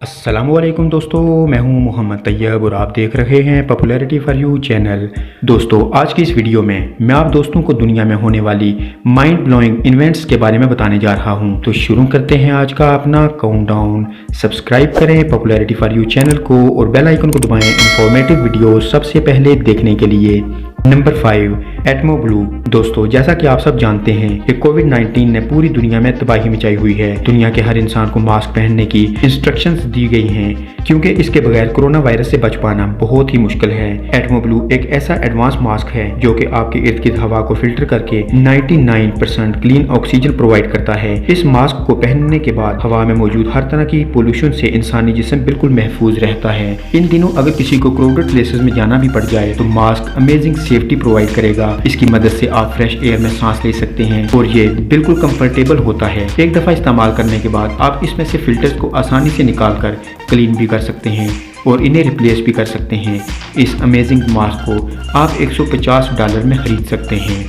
अस्सलामुअलैकुम दोस्तों, मैं हूं मोहम्मद तैयब और आप देख रहे हैं पॉपुलैरिटी फॉर यू चैनल। दोस्तों, आज की इस वीडियो में मैं आप दोस्तों को दुनिया में होने वाली माइंड ब्लोइंग इवेंट्स के बारे में बताने जा रहा हूं। तो शुरू करते हैं आज का अपना काउंटडाउन। सब्सक्राइब करें पॉपुलैरिटी फॉर यू चैनल को और बेल आइकन को दबाएं इंफॉर्मेटिव वीडियो सबसे पहले देखने के लिए। नंबर 5, एटमो ब्लू। दोस्तों, जैसा कि आप सब जानते हैं कि कोविड-19 ने पूरी दुनिया में तबाही मचाई हुई है। दुनिया के हर इंसान को मास्क पहनने की इंस्ट्रक्शंस दी गई हैं क्योंकि इसके बगैर कोरोना वायरस से बच पाना बहुत ही मुश्किल है। एटमो ब्लू एक ऐसा एडवांस मास्क है जो कि आपके इर्द गिर्द हवा को फिल्टर करके 99% क्लीन ऑक्सीजन प्रोवाइड करता है। इस मास्क को पहनने के बाद हवा में मौजूद हर तरह की पोल्यूशन से इंसानी जिस्म बिल्कुल महफूज रहता है। इन दिनों अगर किसी को क्राउडेड प्लेसेस में जाना भी पड़ जाए तो मास्क अमेजिंग सेफ्टी प्रोवाइड करेगा। इसकी मदद से आप फ्रेश एयर में सांस ले सकते हैं और ये बिल्कुल कंफर्टेबल होता है। एक दफा इस्तेमाल करने के बाद आप इसमें से फिल्टर्स को आसानी से निकाल कर क्लीन भी कर सकते हैं और इन्हें रिप्लेस भी कर सकते हैं। इस अमेजिंग मास्क को आप $150 में खरीद सकते हैं।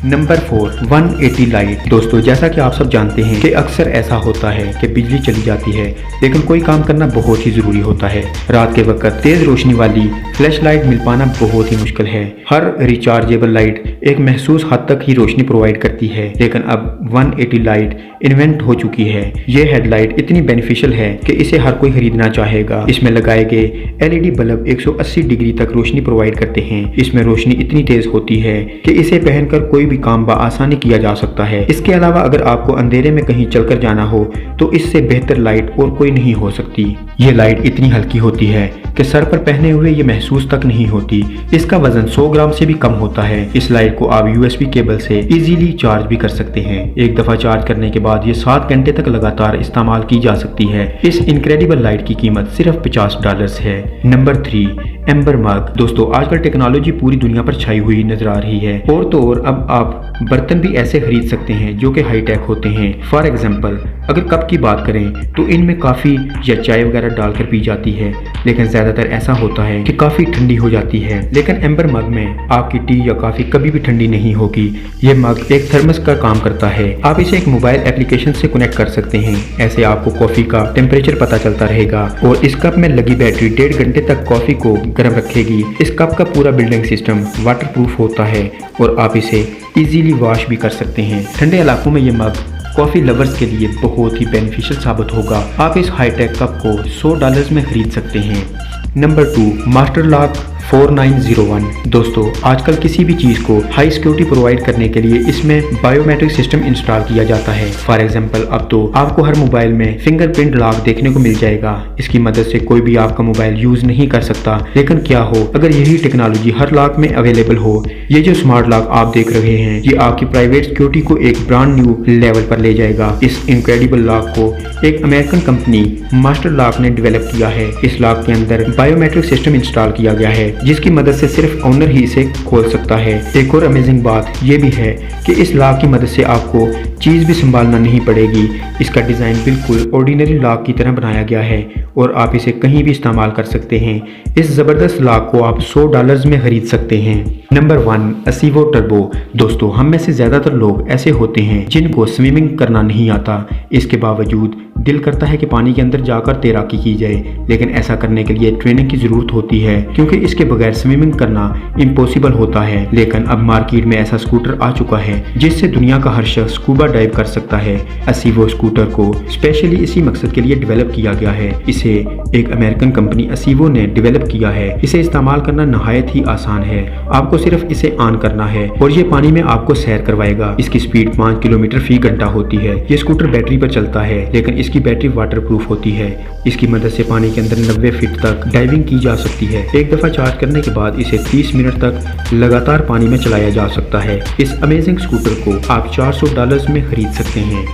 Number 4, 180 light. दोस्तों, जैसा कि आप सब जानते हैं कि अक्सर ऐसा होता है कि बिजली चली जाती है लेकिन कोई काम करना बहुत ही जरूरी होता है। रात के वक्त तेज रोशनी वाली फ्लैश लाइट मिल पाना बहुत ही मुश्किल है। हर रिचार्जेबल लाइट एक महसूस हद तक ही रोशनी प्रोवाइड करती है, लेकिन अब 180 लाइट इन्वेंट हो चुकी है। ये हेडलाइट इतनी बेनिफिशियल है कि इसे हर कोई खरीदना चाहेगा। इसमें लगाए गए LED बल्ब 180 डिग्री तक रोशनी प्रोवाइड करते हैं। इसमें रोशनी इतनी तेज होती है कि इसे पहनकर कोई भी काम आसानी किया जा सकता है। इसके अलावा अगर आपको अंधेरे में कहीं चलकर जाना हो तो इससे बेहतर लाइट और कोई नहीं हो सकती। ये लाइट इतनी हल्की होती है कि सर पर पहने हुए ये महसूस तक नहीं होती। इसका वजन 100 ग्राम से भी कम होता है। इस लाइट को आप USB केबल से इजीली चार्ज भी कर सकते हैं। एक दफा चार्ज करने के बाद ये 7 घंटे तक लगातार इस्तेमाल की जा सकती है। इस इनक्रेडिबल लाइट की कीमत सिर्फ $50 है। नंबर 3, एम्बर मग। दोस्तों, आजकल टेक्नोलॉजी पूरी दुनिया पर छाई हुई नजर आ रही है। और तो और अब आप बर्तन भी ऐसे खरीद सकते हैं जो कि हाईटेक होते हैं। फॉर एग्जाम्पल, अगर कप की बात करें तो इनमें काफ़ी या चाय वगैरह डालकर पी जाती है, लेकिन ज़्यादातर ऐसा होता है कि काफ़ी ठंडी हो जाती है। लेकिन एम्बर मग में आपकी टी या कॉफ़ी कभी भी ठंडी नहीं होगी। ये मग एक थर्मस का काम करता है। आप इसे एक मोबाइल एप्लीकेशन से कनेक्ट कर सकते हैं। ऐसे आपको कॉफ़ी का टेम्परेचर पता चलता रहेगा और इस कप में लगी बैटरी 1.5 घंटे तक कॉफ़ी को गर्म रखेगी। इस कप का पूरा बिल्डिंग सिस्टम वाटरप्रूफ होता है और आप इसे इजीली वॉश भी कर सकते हैं। ठंडे इलाकों में ये मग कॉफ़ी लवर्स के लिए बहुत ही बेनिफिशियल साबित होगा। आप इस हाईटेक कप को $100 में खरीद सकते हैं। Number 2, master lock 4901। दोस्तों, आजकल किसी भी चीज़ को हाई सिक्योरिटी प्रोवाइड करने के लिए इसमें बायोमेट्रिक सिस्टम इंस्टॉल किया जाता है। फॉर एग्जांपल, अब तो आपको हर मोबाइल में फिंगरप्रिंट लॉक देखने को मिल जाएगा। इसकी मदद से कोई भी आपका मोबाइल यूज नहीं कर सकता। लेकिन क्या हो अगर यही टेक्नोलॉजी हर लॉक में अवेलेबल हो। ये जो स्मार्ट लॉक आप देख रहे हैं ये आपकी प्राइवेट सिक्योरिटी को एक ब्रांड न्यू लेवल पर ले जाएगा। इस इनक्रेडिबल लॉक को एक अमेरिकन कंपनी मास्टर लॉक ने डेवलप किया है। इस लॉक के अंदर बायोमेट्रिक सिस्टम इंस्टॉल किया गया है जिसकी मदद से सिर्फ ओनर ही इसे खोल सकता है। एक और अमेजिंग बात यह भी है कि इस लॉक की मदद से आपको चीज़ भी संभालना नहीं पड़ेगी। इसका डिज़ाइन बिल्कुल ऑर्डिनरी लॉक की तरह बनाया गया है और आप इसे कहीं भी इस्तेमाल कर सकते हैं। इस ज़बरदस्त लॉक को आप $100 में खरीद सकते हैं। नंबर 1, असीवो टर्बो। दोस्तों, हम में से ज़्यादातर लोग ऐसे होते हैं जिनको स्विमिंग करना नहीं आता। इसके बावजूद दिल करता है कि पानी के अंदर जाकर तैराकी की जाए, लेकिन ऐसा करने के लिए ट्रेनिंग की ज़रूरत होती है क्योंकि इसके बगैर स्विमिंग करना इम्पॉसिबल होता है। लेकिन अब मार्केट में ऐसा स्कूटर आ चुका है जिससे दुनिया का हर शख्स स्कूबा डाइव कर सकता है। असीवो स्कूटर को स्पेशली इसी मकसद के लिए डेवलप किया गया है। इसे एक अमेरिकन कंपनी असीवो ने डेवलप किया है। इसे इस्तेमाल करना नहायत ही आसान है। आपको सिर्फ इसे ऑन करना है और ये पानी में आपको सैर करवाएगा। इसकी स्पीड 5 किलोमीटर फी घंटा होती है। ये स्कूटर बैटरी पर चलता है लेकिन इसकी बैटरी वाटरप्रूफ होती है। इसकी मदद से पानी के अंदर 90 फीट तक डाइविंग की जा सकती है। एक दफा चार्ज करने के बाद इसे 30 मिनट तक लगातार पानी में चलाया जा सकता है। इस अमेजिंग स्कूटर को आप $400 में खरीद सकते हैं।